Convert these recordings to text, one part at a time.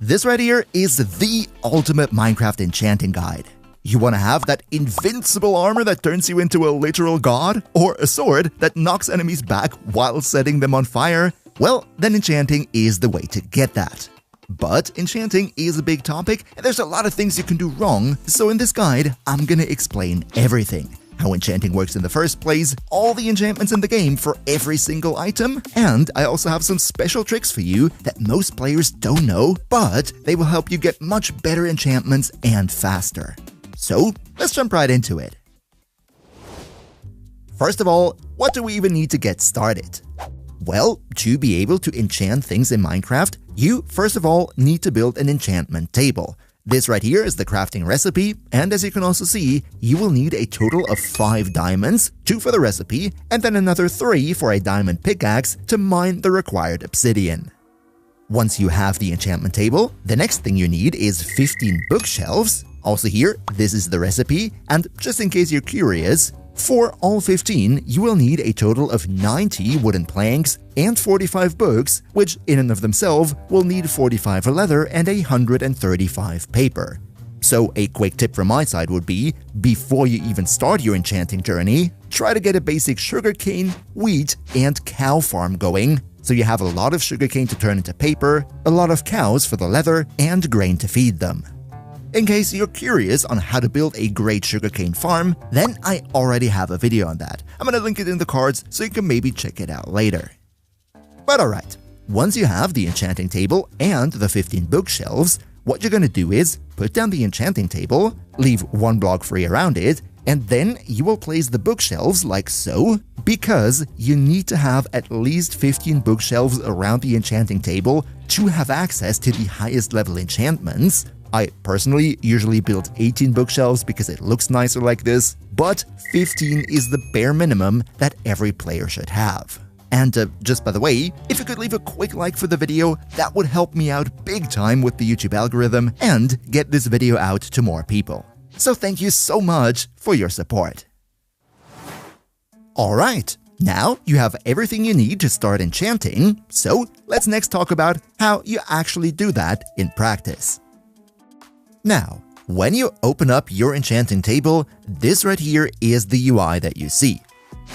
This right here is the ultimate Minecraft enchanting guide. You want to have that invincible armor that turns you into a literal god? Or a sword that knocks enemies back while setting them on fire? Well, then enchanting is the way to get that. But enchanting is a big topic and there's a lot of things you can do wrong, so in this guide, I'm gonna explain everything. How enchanting works in the first place, all the enchantments in the game for every single item, and I also have some special tricks for you that most players don't know, but they will help you get much better enchantments and faster. So, let's jump right into it. First of all, what do we even need to get started? Well, to be able to enchant things in Minecraft, you first of all need to build an enchantment table. This right here is the crafting recipe, and as you can also see, you will need a total of 5 diamonds, 2 for the recipe, and then another 3 for a diamond pickaxe to mine the required obsidian. Once you have the enchantment table, the next thing you need is 15 bookshelves. Also here, this is the recipe, and just in case you're curious, for all 15, you will need a total of 90 wooden planks and 45 books, which in and of themselves will need 45 leather and 135 paper. So a quick tip from my side would be, before you even start your enchanting journey, try to get a basic sugarcane, wheat, and cow farm going, so you have a lot of sugarcane to turn into paper, a lot of cows for the leather, and grain to feed them. In case you're curious on how to build a great sugarcane farm, then I already have a video on that. I'm gonna link it in the cards so you can maybe check it out later. But alright, once you have the enchanting table and the 15 bookshelves, what you're gonna do is put down the enchanting table, leave 1 block free around it, and then you will place the bookshelves like so, because you need to have at least 15 bookshelves around the enchanting table to have access to the highest level enchantments. I personally usually build 18 bookshelves because it looks nicer like this, but 15 is the bare minimum that every player should have. And just by the way, if you could leave a quick like for the video, that would help me out big time with the YouTube algorithm and get this video out to more people. So thank you so much for your support. Alright, now you have everything you need to start enchanting, so let's next talk about how you actually do that in practice. Now, when you open up your enchanting table, this right here is the UI that you see.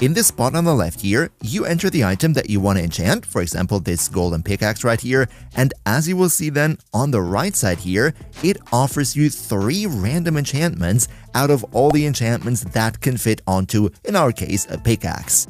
In this spot on the left here, you enter the item that you want to enchant, for example this golden pickaxe right here, and as you will see then, on the right side here, it offers you 3 random enchantments out of all the enchantments that can fit onto, in our case, a pickaxe.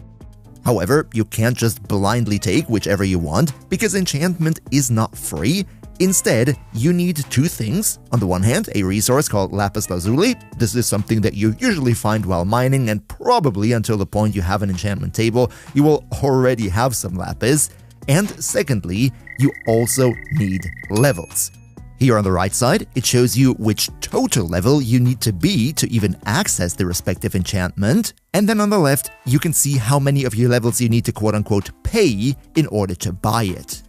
However, you can't just blindly take whichever you want, because enchantment is not free. Instead, you need 2 things. On the one hand, a resource called lapis lazuli. This is something that you usually find while mining, and probably until the point you have an enchantment table, you will already have some lapis. And secondly, you also need levels. Here on the right side, it shows you which total level you need to be to even access the respective enchantment. And then on the left, you can see how many of your levels you need to quote-unquote pay in order to buy it.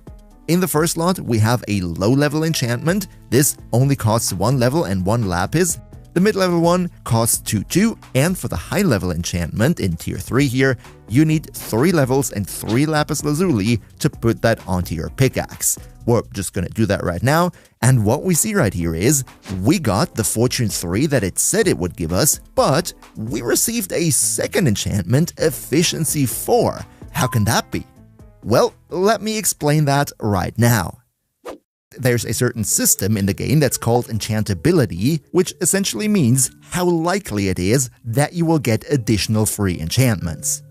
In the first lot, we have a low-level enchantment. This only costs 1 level and 1 lapis. The mid-level one costs 2, and for the high-level enchantment in tier 3 here, you need 3 levels and 3 lapis lazuli to put that onto your pickaxe. We're just gonna do that right now, and what we see right here is, we got the fortune 3 that it said it would give us, but we received a second enchantment, efficiency 4. How can that be? Well, let me explain that right now. There's a certain system in the game that's called enchantability, which essentially means how likely it is that you will get additional free enchantments.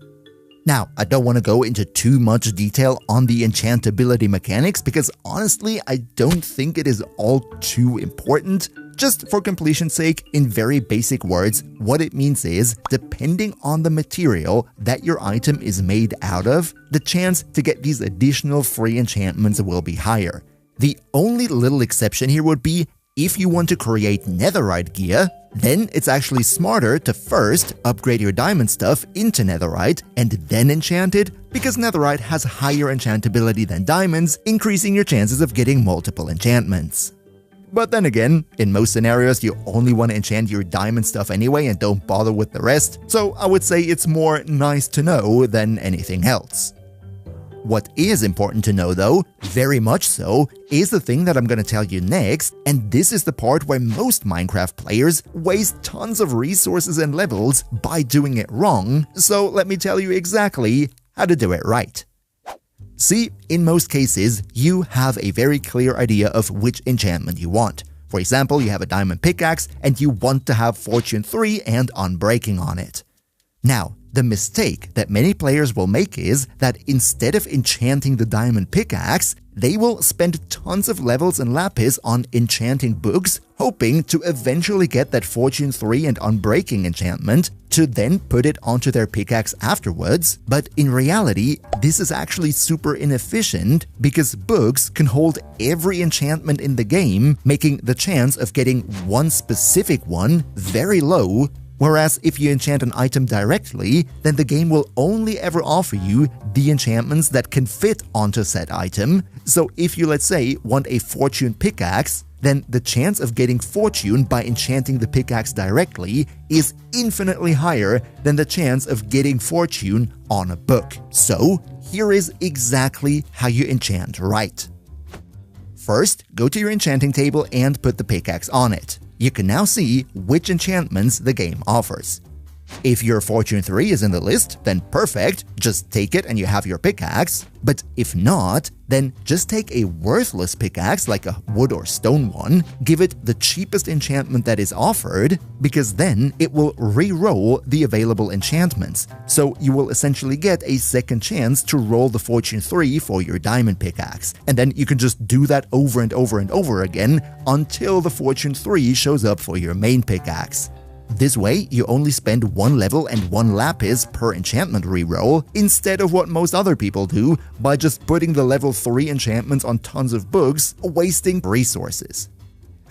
Now, I don't want to go into too much detail on the enchantability mechanics because honestly, I don't think it is all too important. Just for completion's sake, in very basic words, what it means is, depending on the material that your item is made out of, the chance to get these additional free enchantments will be higher. The only little exception here would be, if you want to create netherite gear, then it's actually smarter to first upgrade your diamond stuff into netherite and then enchant it, because netherite has higher enchantability than diamonds, increasing your chances of getting multiple enchantments. But then again, in most scenarios you only want to enchant your diamond stuff anyway and don't bother with the rest, so I would say it's more nice to know than anything else. What is important to know though, very much so, is the thing that I'm gonna tell you next, and this is the part where most Minecraft players waste tons of resources and levels by doing it wrong, so let me tell you exactly how to do it right. See, in most cases, you have a very clear idea of which enchantment you want. For example, you have a diamond pickaxe and you want to have Fortune 3 and Unbreaking on it. Now, the mistake that many players will make is that instead of enchanting the diamond pickaxe, they will spend tons of levels and lapis on enchanting books, hoping to eventually get that Fortune 3 and Unbreaking enchantment to then put it onto their pickaxe afterwards. But in reality, this is actually super inefficient because books can hold every enchantment in the game, making the chance of getting one specific one very low. Whereas if you enchant an item directly, then the game will only ever offer you the enchantments that can fit onto said item. So if you, let's say, want a Fortune pickaxe, then the chance of getting Fortune by enchanting the pickaxe directly is infinitely higher than the chance of getting Fortune on a book. So here is exactly how you enchant right. First, go to your enchanting table and put the pickaxe on it. You can now see which enchantments the game offers. If your Fortune 3 is in the list, then perfect, just take it and you have your pickaxe. But if not, then just take a worthless pickaxe like a wood or stone one, give it the cheapest enchantment that is offered, because then it will re-roll the available enchantments. So you will essentially get a second chance to roll the Fortune 3 for your diamond pickaxe. And then you can just do that over and over and over again until the Fortune 3 shows up for your main pickaxe. This way, you only spend one level and one lapis per enchantment reroll, instead of what most other people do by just putting the level 3 enchantments on tons of books, wasting resources.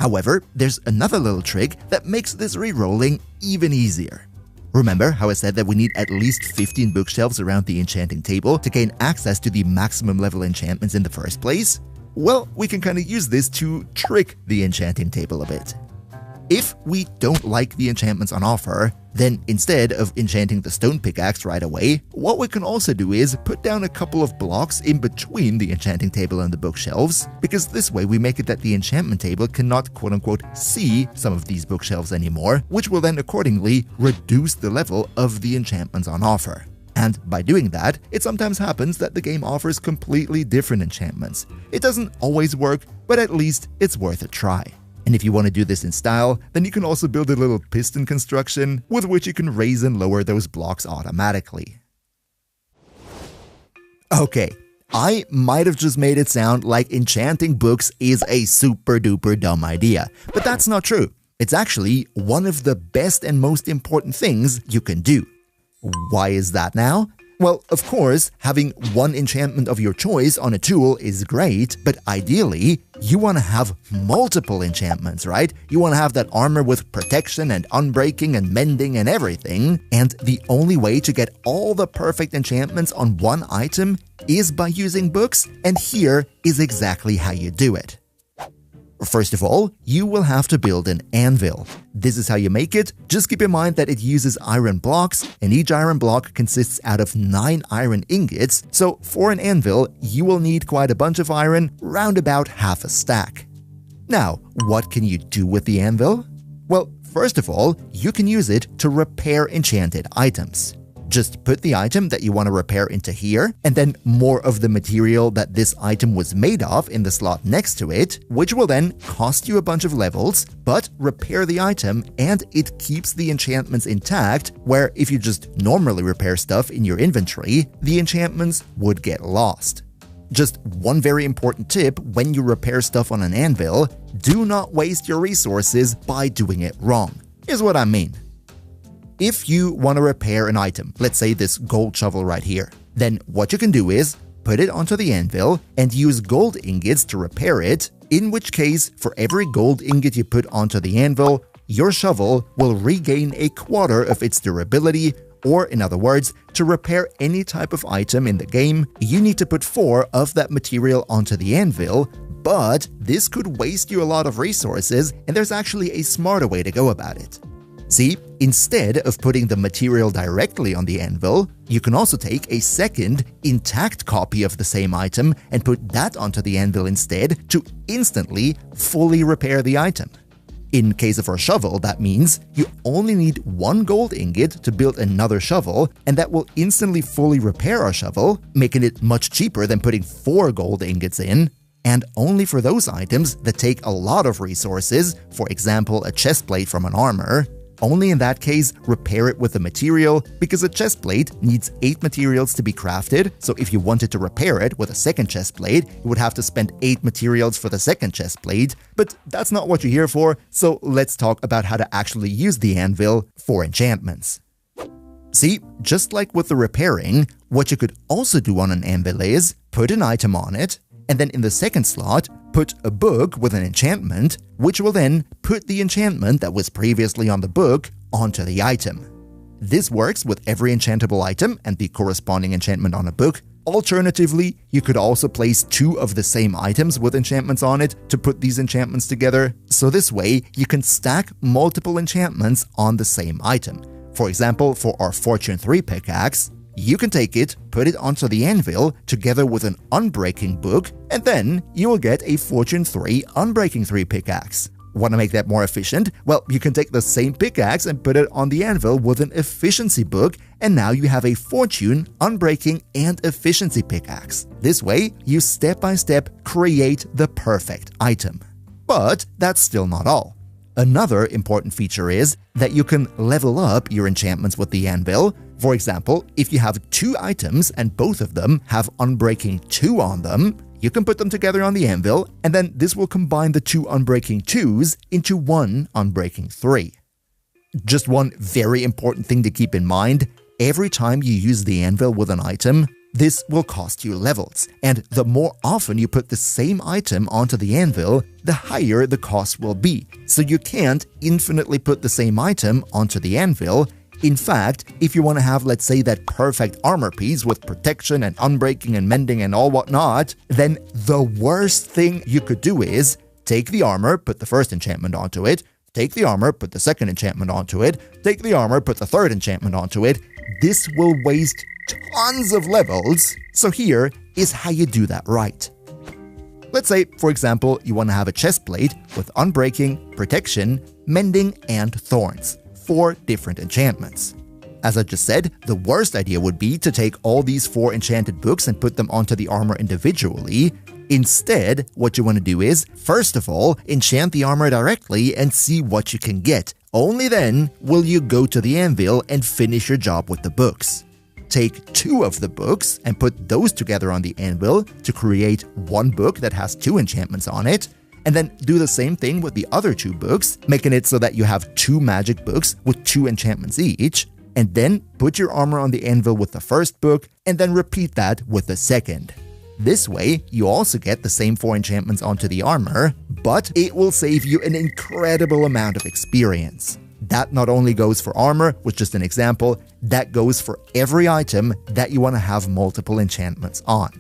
However, there's another little trick that makes this rerolling even easier. Remember how I said that we need at least 15 bookshelves around the enchanting table to gain access to the maximum level enchantments in the first place? Well, we can kind of use this to trick the enchanting table a bit. If we don't like the enchantments on offer, then instead of enchanting the stone pickaxe right away, what we can also do is put down a couple of blocks in between the enchanting table and the bookshelves, because this way we make it that the enchantment table cannot quote-unquote see some of these bookshelves anymore, which will then accordingly reduce the level of the enchantments on offer. And by doing that, it sometimes happens that the game offers completely different enchantments. It doesn't always work, but at least it's worth a try. And if you want to do this in style, then you can also build a little piston construction with which you can raise and lower those blocks automatically. Okay, I might have just made it sound like enchanting books is a super duper dumb idea, but that's not true. It's actually one of the best and most important things you can do. Why is that now? Well, of course, having one enchantment of your choice on a tool is great, but ideally, you want to have multiple enchantments, right? You want to have that armor with protection and unbreaking and mending and everything, and the only way to get all the perfect enchantments on one item is by using books, and here is exactly how you do it. First of all, you will have to build an anvil. This is how you make it. Just keep in mind that it uses iron blocks, and each iron block consists out of 9 iron ingots, so for an anvil, you will need quite a bunch of iron, round about half a stack. Now, what can you do with the anvil? Well, first of all, you can use it to repair enchanted items. Just put the item that you want to repair into here, and then more of the material that this item was made of in the slot next to it, which will then cost you a bunch of levels, but repair the item and it keeps the enchantments intact, where if you just normally repair stuff in your inventory, the enchantments would get lost. Just one very important tip when you repair stuff on an anvil: do not waste your resources by doing it wrong. Here's what I mean. If you want to repair an item, let's say this gold shovel right here, then what you can do is put it onto the anvil and use gold ingots to repair it, in which case for every gold ingot you put onto the anvil, your shovel will regain a quarter of its durability, or in other words, to repair any type of item in the game, you need to put 4 of that material onto the anvil, but this could waste you a lot of resources, and there's actually a smarter way to go about it. See, instead of putting the material directly on the anvil, you can also take a second, intact copy of the same item and put that onto the anvil instead to instantly, fully repair the item. In case of our shovel, that means you only need one gold ingot to build another shovel, and that will instantly fully repair our shovel, making it much cheaper than putting 4 gold ingots in. And only for those items that take a lot of resources, for example a chestplate from an armor, only in that case repair it with the material, because a chestplate needs 8 materials to be crafted, so if you wanted to repair it with a second chestplate, you would have to spend 8 materials for the second chestplate, but that's not what you're here for, so let's talk about how to actually use the anvil for enchantments. See, just like with the repairing, what you could also do on an anvil is put an item on it, and then in the second slot, put a book with an enchantment, which will then put the enchantment that was previously on the book onto the item. This works with every enchantable item and the corresponding enchantment on a book. Alternatively, you could also place 2 of the same items with enchantments on it to put these enchantments together, so this way you can stack multiple enchantments on the same item. For example, for our Fortune 3 pickaxe, you can take it, put it onto the anvil together with an Unbreaking book, and then you will get a Fortune 3 Unbreaking 3 pickaxe. Want to make that more efficient? Well, you can take the same pickaxe and put it on the anvil with an Efficiency book, and now you have a Fortune, Unbreaking, and Efficiency pickaxe. This way, you step by step create the perfect item. But that's still not all. Another important feature is that you can level up your enchantments with the anvil. For example, if you have 2 items and both of them have Unbreaking 2 on them, you can put them together on the anvil, and then this will combine the 2 Unbreaking 2s into 1 Unbreaking 3. Just one very important thing to keep in mind, every time you use the anvil with an item, this will cost you levels, and the more often you put the same item onto the anvil, the higher the cost will be. So you can't infinitely put the same item onto the anvil. In fact, if you want to have, let's say, that perfect armor piece with protection and unbreaking and mending and all whatnot, then the worst thing you could do is take the armor, put the first enchantment onto it, take the armor, put the second enchantment onto it, take the armor, put the third enchantment onto it. This will waste tons of levels, so here is how you do that right. Let's say, for example, you want to have a chestplate with Unbreaking, Protection, Mending, and Thorns. 4 different enchantments. As I just said, the worst idea would be to take all these 4 enchanted books and put them onto the armor individually. Instead, what you want to do is, first of all, enchant the armor directly and see what you can get. Only then will you go to the anvil and finish your job with the books. Take 2 of the books and put those together on the anvil to create 1 book that has 2 enchantments on it, and then do the same thing with the other 2 books, making it so that you have 2 magic books with 2 enchantments each, and then put your armor on the anvil with the first book, and then repeat that with the second. This way, you also get the same 4 enchantments onto the armor, but it will save you an incredible amount of experience. That not only goes for armor, with just an example, that goes for every item that you want to have multiple enchantments on.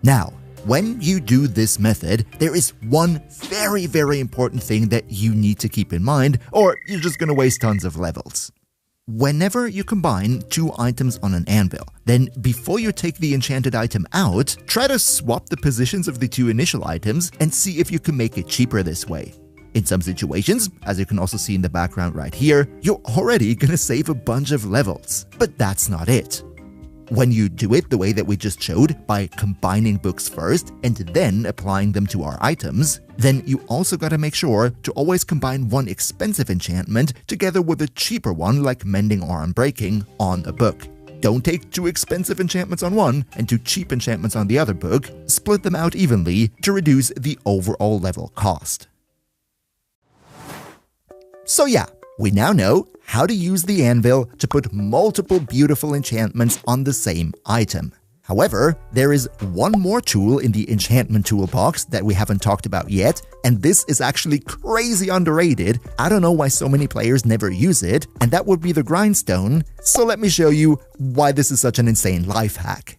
Now, when you do this method, there is one very, very important thing that you need to keep in mind, or you're just going to waste tons of levels. Whenever you combine 2 items on an anvil, then before you take the enchanted item out, try to swap the positions of the 2 initial items and see if you can make it cheaper this way. In some situations, as you can also see in the background right here, you're already gonna save a bunch of levels. But that's not it. When you do it the way that we just showed, by combining books first and then applying them to our items, then you also gotta make sure to always combine one expensive enchantment together with a cheaper one like Mending or Unbreaking on a book. Don't take 2 expensive enchantments on one and 2 cheap enchantments on the other book. Split them out evenly to reduce the overall level cost. So yeah, we now know how to use the anvil to put multiple beautiful enchantments on the same item. However, there is one more tool in the enchantment toolbox that we haven't talked about yet, and this is actually crazy underrated. I don't know why so many players never use it, and that would be the grindstone. So let me show you why this is such an insane life hack.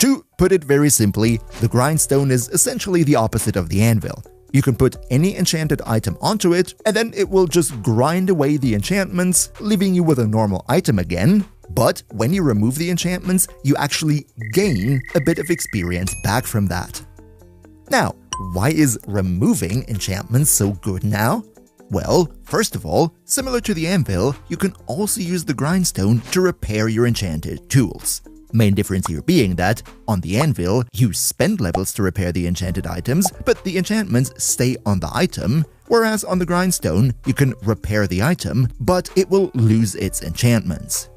To put it very simply, the grindstone is essentially the opposite of the anvil. You can put any enchanted item onto it, and then it will just grind away the enchantments, leaving you with a normal item again. But when you remove the enchantments, you actually gain a bit of experience back from that. Now, why is removing enchantments so good now? Well, first of all, similar to the anvil, you can also use the grindstone to repair your enchanted tools. Main difference here being that, on the anvil, you spend levels to repair the enchanted items, but the enchantments stay on the item, whereas on the grindstone, you can repair the item, but it will lose its enchantments.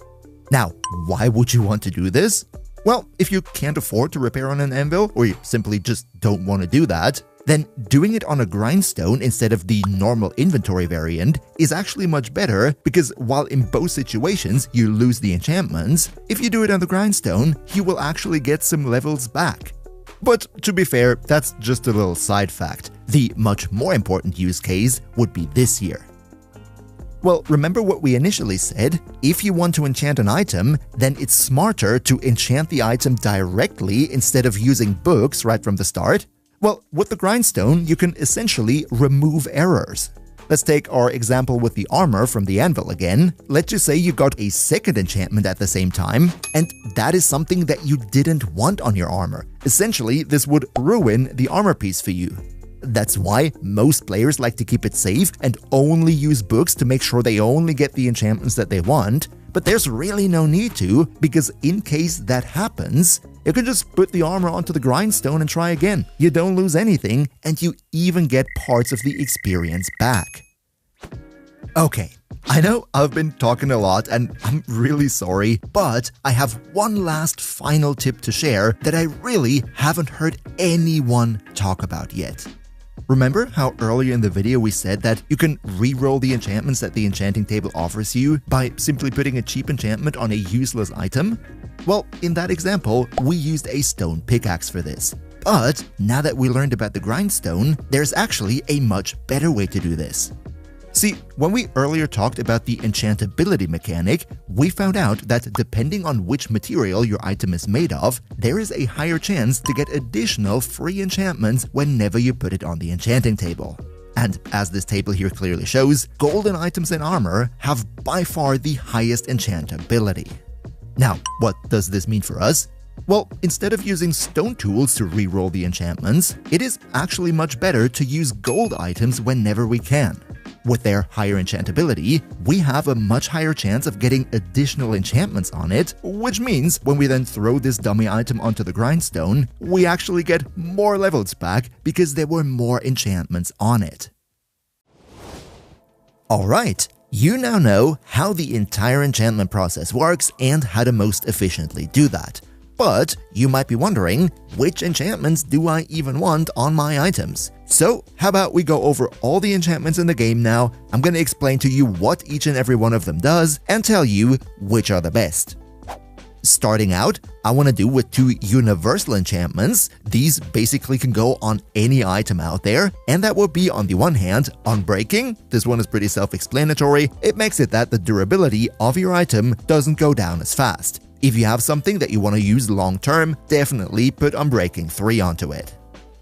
Now, why would you want to do this? Well, if you can't afford to repair on an anvil, or you simply just don't want to do that, then doing it on a grindstone instead of the normal inventory variant is actually much better, because while in both situations you lose the enchantments, if you do it on the grindstone, you will actually get some levels back. But to be fair, that's just a little side fact. The much more important use case would be this here. Well, remember what we initially said? If you want to enchant an item, then it's smarter to enchant the item directly instead of using books right from the start. Well, with the grindstone, you can essentially remove errors. Let's take our example with the armor from the anvil again. Let's just say you got a second enchantment at the same time, and that is something that you didn't want on your armor. Essentially, this would ruin the armor piece for you. That's why most players like to keep it safe and only use books to make sure they only get the enchantments that they want, but there's really no need to, because in case that happens, you can just put the armor onto the grindstone and try again. You don't lose anything, and you even get parts of the experience back. Okay, I know I've been talking a lot and I'm really sorry, but I have one last final tip to share that I really haven't heard anyone talk about yet. Remember how earlier in the video we said that you can re-roll the enchantments that the enchanting table offers you by simply putting a cheap enchantment on a useless item? Well, in that example, we used a stone pickaxe for this. But now that we learned about the grindstone, there's actually a much better way to do this. See, when we earlier talked about the enchantability mechanic, we found out that depending on which material your item is made of, there is a higher chance to get additional free enchantments whenever you put it on the enchanting table. And as this table here clearly shows, golden items and armor have by far the highest enchantability. Now, what does this mean for us? Well, instead of using stone tools to re-roll the enchantments, it is actually much better to use gold items whenever we can. With their higher enchantability, we have a much higher chance of getting additional enchantments on it, which means when we then throw this dummy item onto the grindstone, we actually get more levels back because there were more enchantments on it. Alright, you now know how the entire enchantment process works and how to most efficiently do that. But you might be wondering, which enchantments do I even want on my items? So how about we go over all the enchantments in the game now. I'm going to explain to you what each and every one of them does and tell you which are the best. Starting out, I want to do with two universal enchantments. These basically can go on any item out there, and that would be, on the one hand, Unbreaking. This one is pretty self-explanatory. It makes it that the durability of your item doesn't go down as fast. If you have something that you want to use long term, definitely put Unbreaking 3 onto it.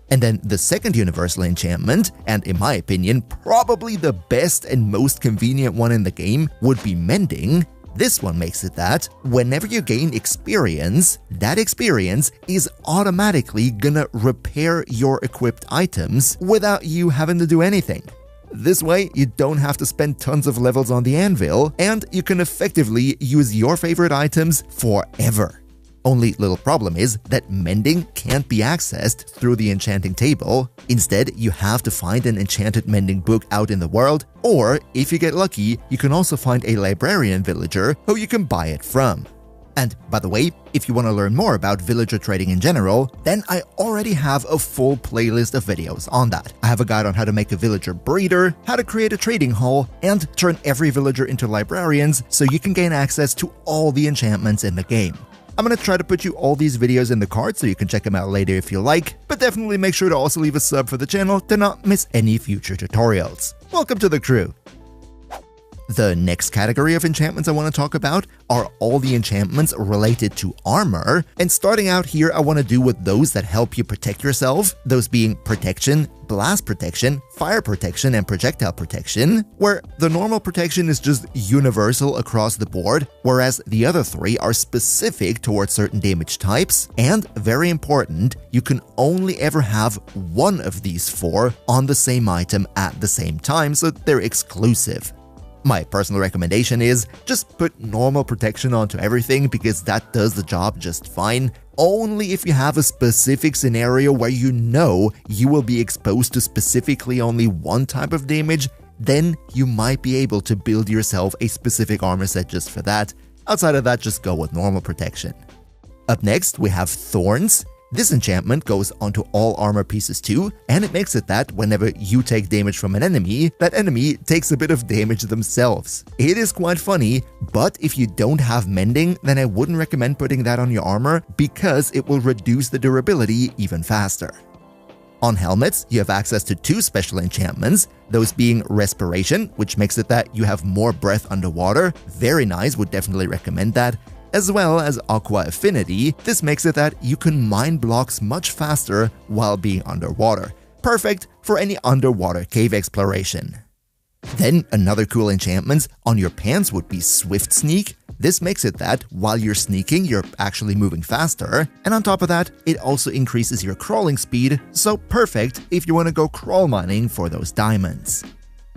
And then the second universal enchantment, and in my opinion, probably the best and most convenient one in the game, would be Mending. This one makes it that whenever you gain experience, that experience is automatically gonna repair your equipped items without you having to do anything. This way, you don't have to spend tons of levels on the anvil, and you can effectively use your favorite items forever. Only little problem is that mending can't be accessed through the enchanting table. Instead, you have to find an enchanted mending book out in the world, or if you get lucky, you can also find a librarian villager who you can buy it from. And by the way, if you want to learn more about villager trading in general, then I already have a full playlist of videos on that. I have a guide on how to make a villager breeder, how to create a trading hall, and turn every villager into librarians so you can gain access to all the enchantments in the game. I'm going to try to put you all these videos in the card so you can check them out later if you like, but definitely make sure to also leave a sub for the channel to not miss any future tutorials. Welcome to the crew! The next category of enchantments I want to talk about are all the enchantments related to armor, and starting out here I want to do with those that help you protect yourself, those being protection, blast protection, fire protection, and projectile protection, where the normal protection is just universal across the board, whereas the other three are specific towards certain damage types, and very important, you can only ever have one of these four on the same item at the same time, so they're exclusive. My personal recommendation is just put normal protection onto everything because that does the job just fine. Only if you have a specific scenario where you know you will be exposed to specifically only one type of damage, then you might be able to build yourself a specific armor set just for that. Outside of that, just go with normal protection. Up next, we have Thorns. This enchantment goes onto all armor pieces too, and it makes it that whenever you take damage from an enemy, that enemy takes a bit of damage themselves. It is quite funny, but if you don't have mending, then I wouldn't recommend putting that on your armor because it will reduce the durability even faster. On helmets, you have access to two special enchantments, those being Respiration, which makes it that you have more breath underwater. Very nice, would definitely recommend that. As well as Aqua Affinity. This makes it that you can mine blocks much faster while being underwater. Perfect for any underwater cave exploration. Then another cool enchantment on your pants would be Swift Sneak. This makes it that while you're sneaking, you're actually moving faster, and on top of that, it also increases your crawling speed, so perfect if you want to go crawl mining for those diamonds.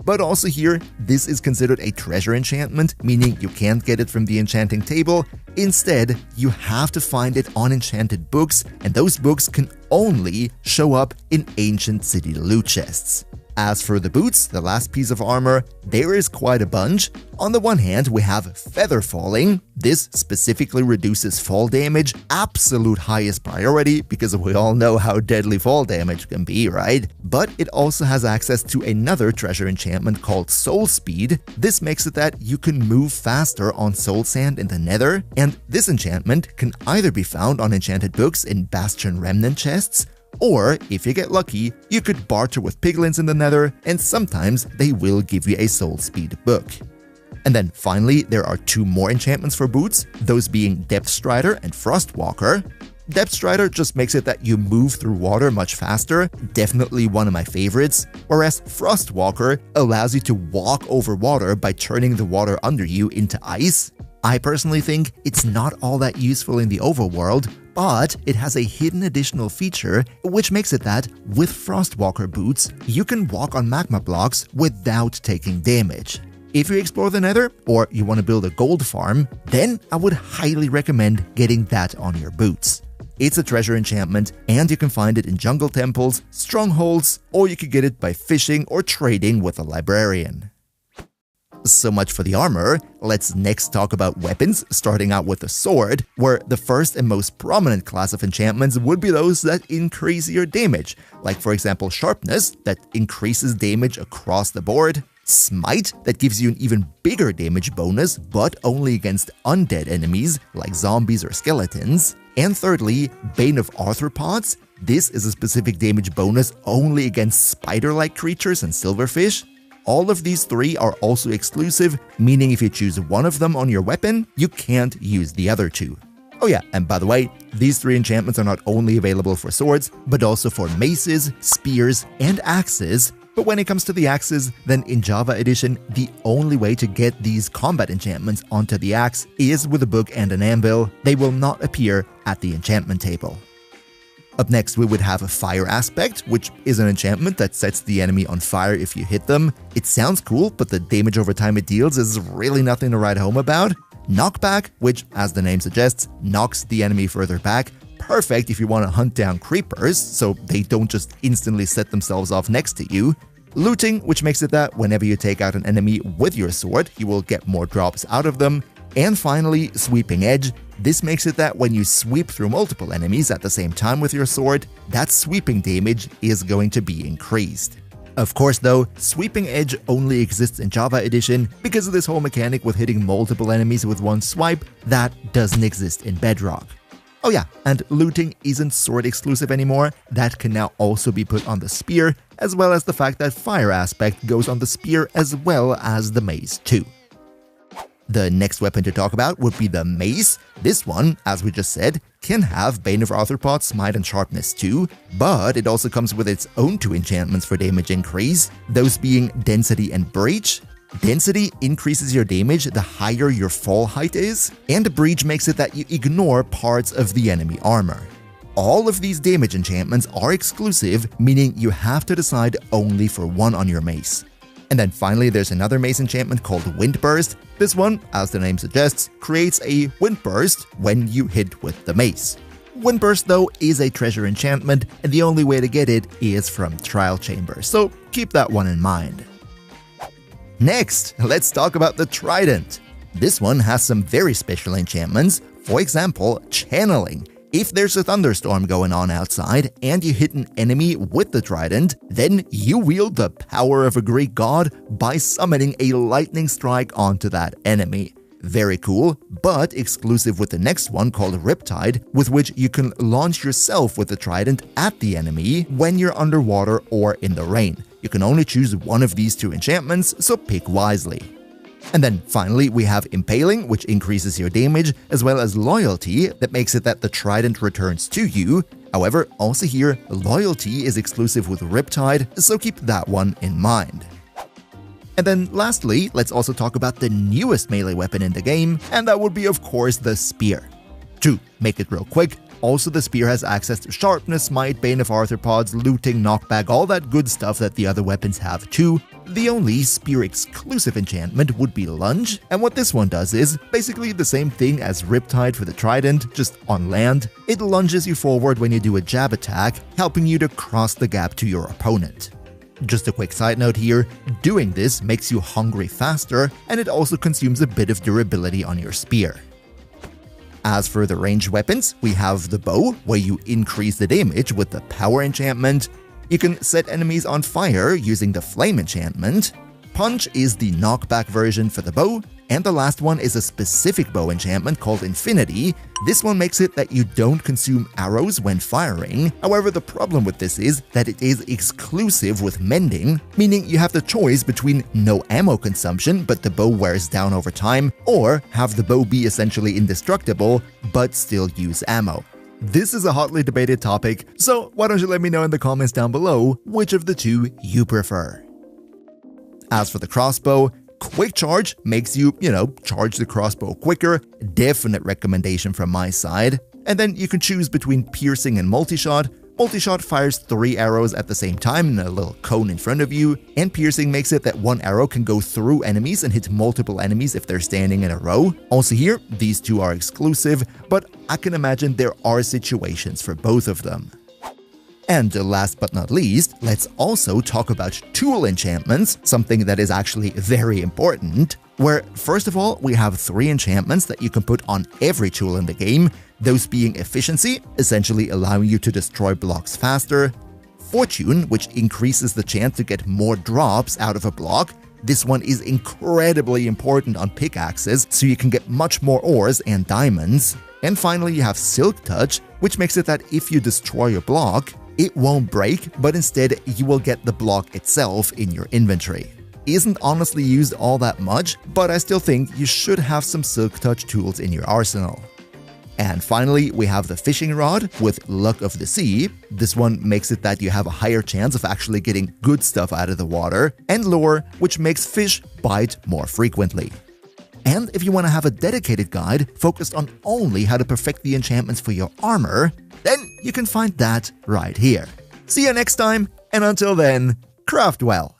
But also here, this is considered a treasure enchantment, meaning you can't get it from the enchanting table. Instead, you have to find it on enchanted books, and those books can only show up in ancient city loot chests. As for the boots, the last piece of armor, there is quite a bunch. On the one hand, we have Feather Falling. This specifically reduces fall damage, absolute highest priority because we all know how deadly fall damage can be, right? But it also has access to another treasure enchantment called Soul Speed. This makes it that you can move faster on soul sand in the Nether, and this enchantment can either be found on enchanted books in Bastion Remnant chests, or, if you get lucky, you could barter with piglins in the Nether, and sometimes they will give you a Soul Speed book. And then finally, there are two more enchantments for boots, those being Depth Strider and Frostwalker. Depth Strider just makes it that you move through water much faster, definitely one of my favorites, whereas Frostwalker allows you to walk over water by turning the water under you into ice. I personally think it's not all that useful in the overworld, but it has a hidden additional feature which makes it that with Frostwalker boots, you can walk on magma blocks without taking damage. If you explore the Nether or you want to build a gold farm, then I would highly recommend getting that on your boots. It's a treasure enchantment and you can find it in jungle temples, strongholds, or you could get it by fishing or trading with a librarian. So much for the armor. Let's next talk about weapons, starting out with the sword, where the first and most prominent class of enchantments would be those that increase your damage, like for example Sharpness, that increases damage across the board, Smite, that gives you an even bigger damage bonus, but only against undead enemies, like zombies or skeletons, and thirdly, Bane of Arthropods. This is a specific damage bonus only against spider-like creatures and silverfish. All of these three are also exclusive, meaning if you choose one of them on your weapon, you can't use the other two. Oh yeah, and by the way, these three enchantments are not only available for swords, but also for maces, spears, and axes. But when it comes to the axes, then in Java Edition, the only way to get these combat enchantments onto the axe is with a book and an anvil. They will not appear at the enchantment table. Up next, we would have a Fire Aspect, which is an enchantment that sets the enemy on fire if you hit them. It sounds cool, but the damage over time it deals is really nothing to write home about. Knockback, which, as the name suggests, knocks the enemy further back. Perfect if you want to hunt down creepers, so they don't just instantly set themselves off next to you. Looting, which makes it that whenever you take out an enemy with your sword, you will get more drops out of them. And finally, Sweeping Edge. This makes it that when you sweep through multiple enemies at the same time with your sword, that sweeping damage is going to be increased. Of course though, Sweeping Edge only exists in Java Edition because of this whole mechanic with hitting multiple enemies with one swipe that doesn't exist in Bedrock. Oh yeah, and looting isn't sword exclusive anymore, that can now also be put on the spear, as well as the fact that Fire Aspect goes on the spear as well as the mace too. The next weapon to talk about would be the mace. This one, as we just said, can have Bane of Arthropods, Smite and Sharpness too, but it also comes with its own 2 enchantments for damage increase, those being Density and Breach. Density increases your damage the higher your fall height is, and Breach makes it that you ignore parts of the enemy armor. All of these damage enchantments are exclusive, meaning you have to decide only for one on your mace. And then finally, there's another mace enchantment called Wind Burst. This one, as the name suggests, creates a wind burst when you hit with the mace. Wind Burst, though, is a treasure enchantment, and the only way to get it is from Trial Chamber, so keep that one in mind. Next, let's talk about the Trident. This one has some very special enchantments, for example, Channeling. If there's a thunderstorm going on outside and you hit an enemy with the trident, then you wield the power of a Greek god by summoning a lightning strike onto that enemy. Very cool, but exclusive with the next one called Riptide, with which you can launch yourself with the trident at the enemy when you're underwater or in the rain. You can only choose one of these 2 enchantments, so pick wisely. And then finally, we have Impaling, which increases your damage, as well as Loyalty, that makes it that the trident returns to you. However, also here, Loyalty is exclusive with Riptide, so keep that one in mind. And then lastly, let's also talk about the newest melee weapon in the game, and that would be of course the Spear. To make it real quick, also the Spear has access to Sharpness, Smite, Bane of Arthropods, Looting, Knockback, all that good stuff that the other weapons have too. The only Spear exclusive enchantment would be Lunge, and what this one does is basically the same thing as Riptide for the Trident, just on land. It lunges you forward when you do a jab attack, helping you to cross the gap to your opponent. Just a quick side note here, doing this makes you hungry faster, and it also consumes a bit of durability on your spear. As for the ranged weapons, we have the bow, where you increase the damage with the power enchantment. You can set enemies on fire using the flame enchantment. Punch is the knockback version for the bow, and the last one is a specific bow enchantment called Infinity. This one makes it that you don't consume arrows when firing. However, the problem with this is that it is exclusive with Mending, meaning you have the choice between no ammo consumption but the bow wears down over time, or have the bow be essentially indestructible but still use ammo. This is a hotly debated topic, so why don't you let me know in the comments down below which of the 2 you prefer. As for the crossbow, Quick Charge makes you, charge the crossbow quicker, definite recommendation from my side. And then you can choose between Piercing and Multi-Shot. Multi-Shot fires 3 arrows at the same time in a little cone in front of you, and Piercing makes it that 1 arrow can go through enemies and hit multiple enemies if they're standing in a row. Also here, these 2 are exclusive, but I can imagine there are situations for both of them. And last but not least, let's also talk about tool enchantments, something that is actually very important, where first of all, we have 3 enchantments that you can put on every tool in the game, those being Efficiency, essentially allowing you to destroy blocks faster, Fortune, which increases the chance to get more drops out of a block. This one is incredibly important on pickaxes, so you can get much more ores and diamonds. And finally, you have Silk Touch, which makes it that if you destroy a block, it won't break, but instead you will get the block itself in your inventory. Isn't honestly used all that much, but I still think you should have some Silk Touch tools in your arsenal. And finally, we have the Fishing Rod with Luck of the Sea. This one makes it that you have a higher chance of actually getting good stuff out of the water, and Lure, which makes fish bite more frequently. And if you want to have a dedicated guide focused on only how to perfect the enchantments for your armor, then you can find that right here. See you next time, and until then, craft well!